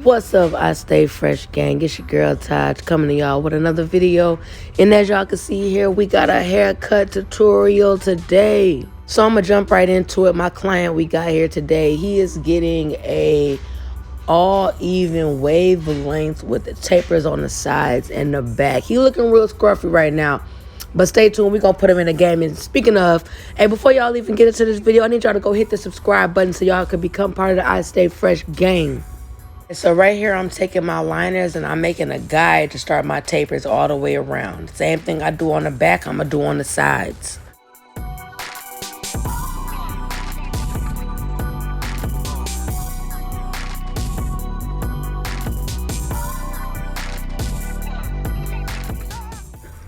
What's up, I Stay Fresh gang? It's your girl Taj coming to y'all with another video. And as y'all can see here, we got a haircut tutorial today. So I'm gonna jump right into it. My client we got here today, he is getting a all even wavelength with the tapers on the sides and the back. He looking real scruffy right now. But stay tuned, we're gonna put him in the game. And speaking of, hey, before y'all even get into this video, I need y'all to go hit the subscribe button so y'all can become part of the I Stay Fresh gang. So right here, I'm taking my liners and I'm making a guide to start my tapers all the way around. Same thing I do on the back, I'm gonna do on the sides.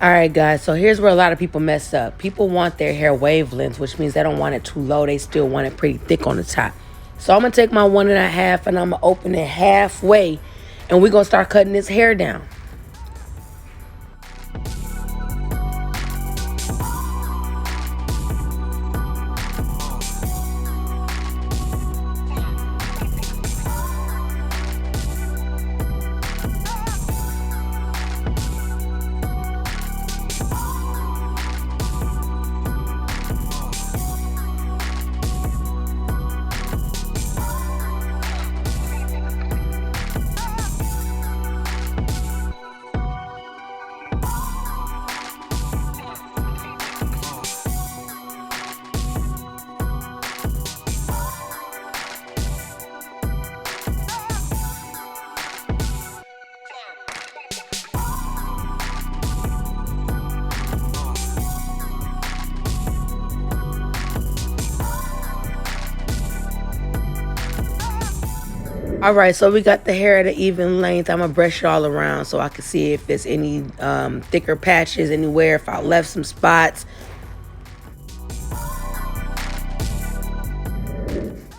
Alright guys, so here's where a lot of people mess up. People want their hair wavelength, which means they don't want it too low. They still want it pretty thick on the top. So I'm going to take my 1.5 and I'm going to open it halfway. And we're going to start cutting this hair down. Alright, so we got the hair at an even length. I'm going to brush it all around so I can see if there's any thicker patches anywhere, if I left some spots.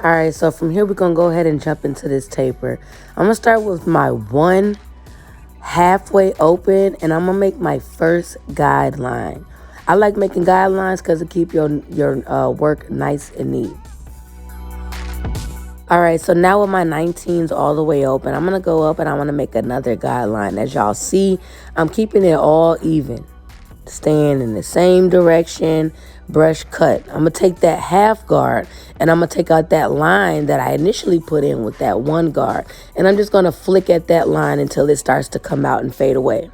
Alright, so from here we're going to go ahead and jump into this taper. I'm going to start with my one halfway open and I'm going to make my first guideline. I like making guidelines because it keeps your work nice and neat. Alright, so now with my 19s all the way open, I'm going to go up and I want to make another guideline. As y'all see, I'm keeping it all even. Staying in the same direction, brush cut. I'm going to take that half guard and I'm going to take out that line that I initially put in with that one guard. And I'm just going to flick at that line until it starts to come out and fade away.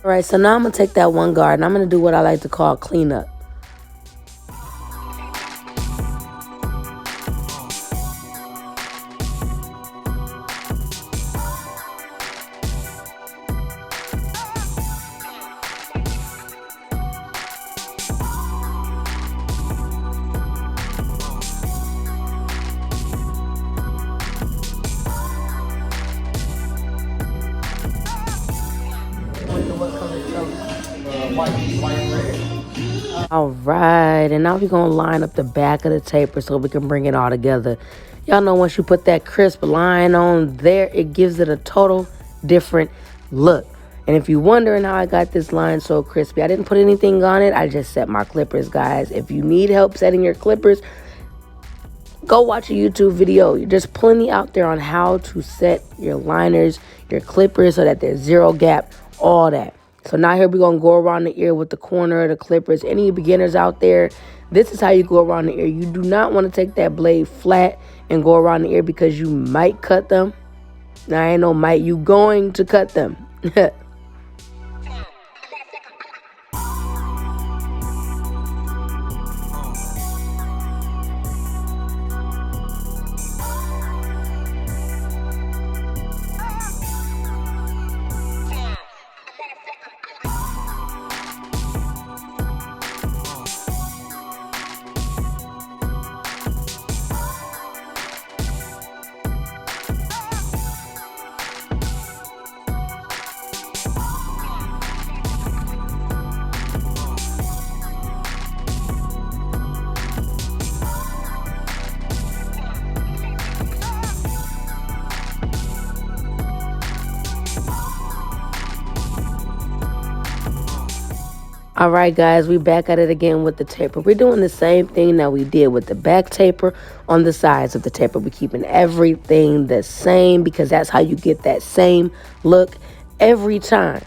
Alright, so now I'm going to take that one guard and I'm going to do what I like to call cleanup. Alright, and now we're going to line up the back of the taper so we can bring it all together. Y'all know once you put that crisp line on there, it gives it a total different look. And if you're wondering how I got this line so crispy, I didn't put anything on it. I just set my clippers, guys. If you need help setting your clippers, go watch a YouTube video. There's plenty out there on how to set your liners, your clippers so that there's zero gap, all that. So now here we're going to go around the ear with the corner of the clippers. Any beginners out there, this is how you go around the ear. You do not want to take that blade flat and go around the ear because you might cut them. Now, I ain't no might. You going to cut them. All right, guys, we back at it again with the taper. We're doing the same thing that we did with the back taper on the sides of the taper. We're keeping everything the same because that's how you get that same look every time.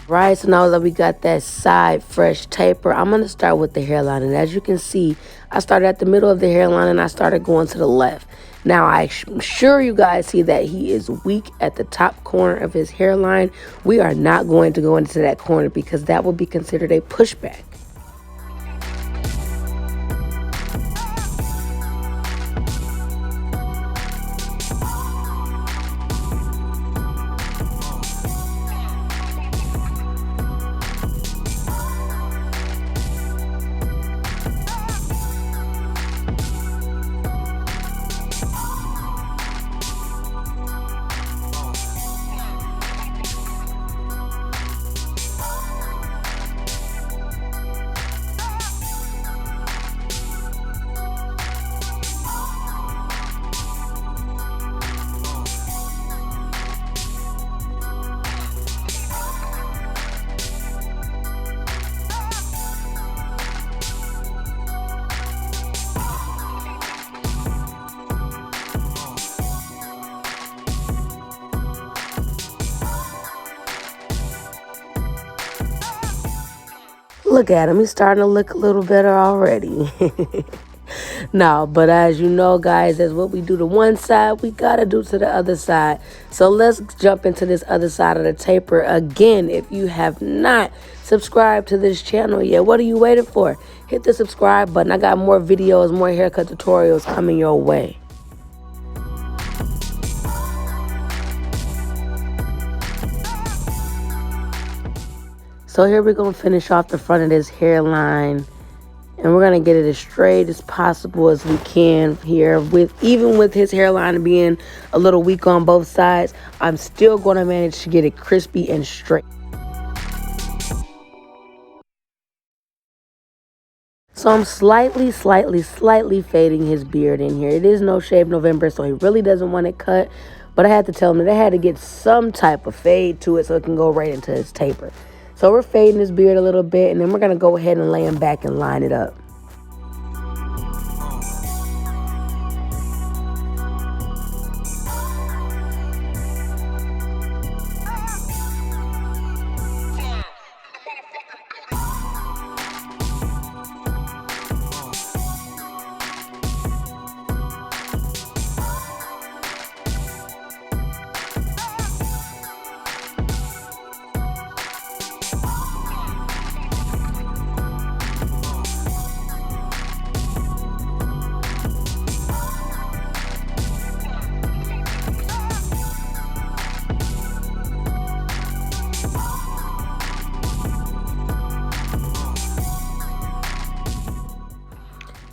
Right, so now that we got that side fresh taper, I'm going to start with the hairline. And as you can see, I started at the middle of the hairline and I started going to the left. Now, I'm sure you guys see that he is weak at the top corner of his hairline. We are not going to go into that corner because that would be considered a pushback. Look at him. He's starting to look a little better already. No, but as you know, guys, that's what we do to one side, we got to do to the other side. So let's jump into this other side of the taper. Again, if you have not subscribed to this channel yet, what are you waiting for? Hit the subscribe button. I got more videos, more haircut tutorials coming your way. So here we're going to finish off the front of this hairline. And we're going to get it as straight as possible as we can here. Even with his hairline being a little weak on both sides, I'm still going to manage to get it crispy and straight. So I'm slightly fading his beard in here. It is No Shave November, so he really doesn't want it cut. But I had to tell him that I had to get some type of fade to it so it can go right into his taper. So we're fading his beard a little bit, and then we're going to go ahead and lay him back and line it up.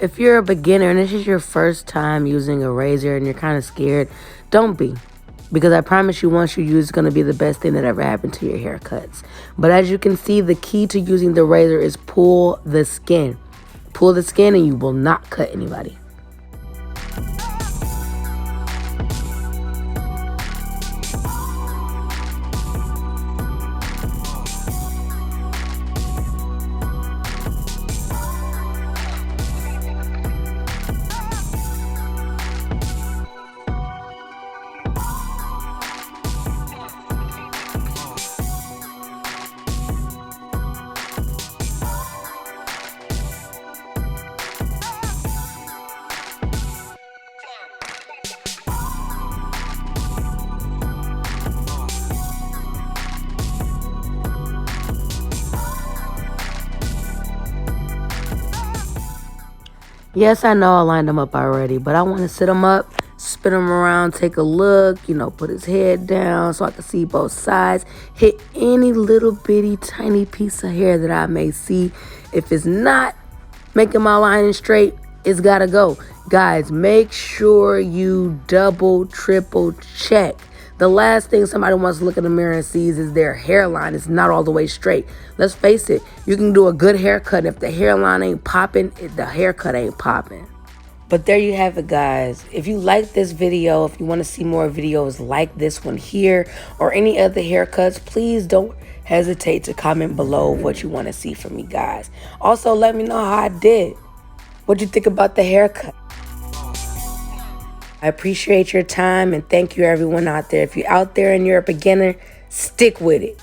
If you're a beginner and this is your first time using a razor and you're kind of scared, don't be. Because I promise you, once you use, it's going to be the best thing that ever happened to your haircuts. But as you can see, the key to using the razor is pull the skin. Pull the skin and you will not cut anybody. Yes, I know I lined him up already, but I want to sit him up, spin him around, take a look, put his head down so I can see both sides, hit any little bitty tiny piece of hair that I may see. If it's not making my lining straight, it's got to go. Guys, make sure you double, triple check. The last thing somebody wants to look in the mirror and sees is their hairline. It's not all the way straight. Let's face it, you can do a good haircut. If the hairline ain't popping, the haircut ain't popping. But there you have it, guys. If you like this video, if you want to see more videos like this one here or any other haircuts, please don't hesitate to comment below what you want to see from me, guys. Also, let me know how I did. What you think about the haircut? I appreciate your time and thank you everyone out there. If you're out there and you're a beginner, stick with it.